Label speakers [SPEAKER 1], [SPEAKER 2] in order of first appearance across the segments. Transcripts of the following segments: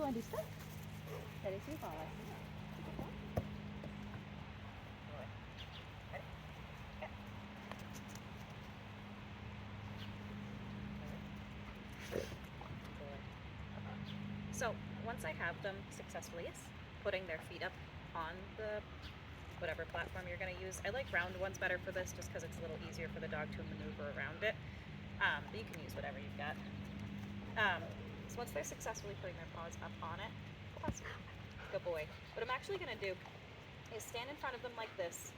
[SPEAKER 1] Come on, di sta. Dari sini bawah.
[SPEAKER 2] So once I have them successfully putting their feet up on the whatever platform you're going to use, I like round ones better for this just because it's a little easier for the dog to maneuver around it. But you can use whatever you've got. So once they're successfully putting their paws up on it, good boy. What I'm actually going to do is stand in front of them like this,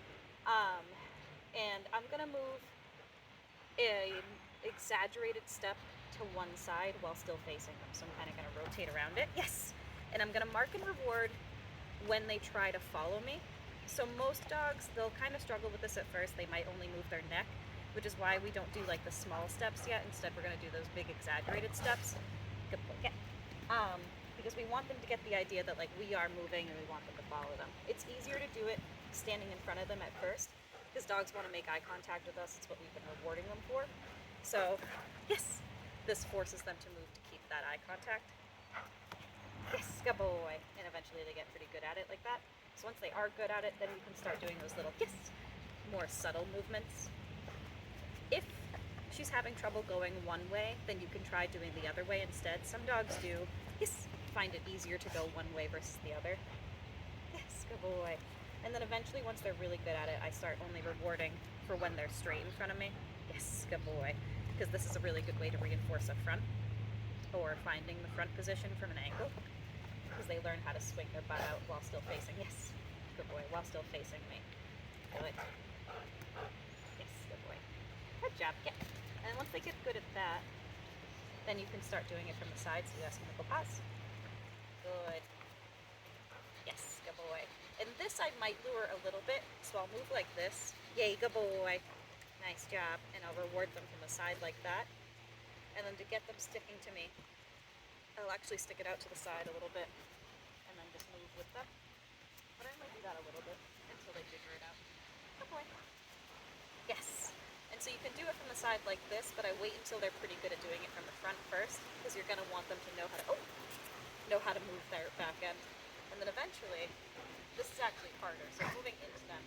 [SPEAKER 2] and I'm going to move an exaggerated step to one side while still facing them. So I'm kind of going to rotate around it. Yes! And I'm going to mark and reward when they try to follow me. So most dogs, they'll kind of struggle with this at first. They might only move their neck, which is why we don't do like the small steps yet. Instead, we're going to do those big exaggerated steps. Good boy. Yeah. Because we want them to get the idea that like we are moving and we want them to follow them. It's easier to do it standing in front of them at first because dogs want to make eye contact with us. It's what we've been rewarding them for. So, yes, this forces them to move to keep that eye contact. Yes, good boy. And eventually they get pretty good at it like that. So once they are good at it, then we can start doing those little, yes, more subtle movements. If she's having trouble going one way, then you can try doing the other way instead. Some dogs do, yes, find it easier to go one way versus the other. Yes, good boy. And then eventually, once they're really good at it, I start only rewarding for when they're straight in front of me. Yes, good boy. Because this is a really good way to reinforce a front or finding the front position from an angle. Because they learn how to swing their butt out while still facing. Yes, good boy. While still facing me. Good. Yes, good boy. Good job. Yeah. And once they get good at that, then you can start doing it from the side. So you ask them to go pause. Good. Yes, good boy. And this I might lure a little bit, so I'll move like this. Yay, good boy. Nice job. And I'll reward them from the side like that. And then to get them sticking to me, I'll actually stick it out to the side a little bit and then just move with them. But I might do that a little bit until they figure it out. Good boy. Yes. And so you can do it from the side like this, but I wait until they're pretty good at doing it from the front first, because you're going to want them to know how to move their back end. And then eventually, this is actually harder, so moving into them,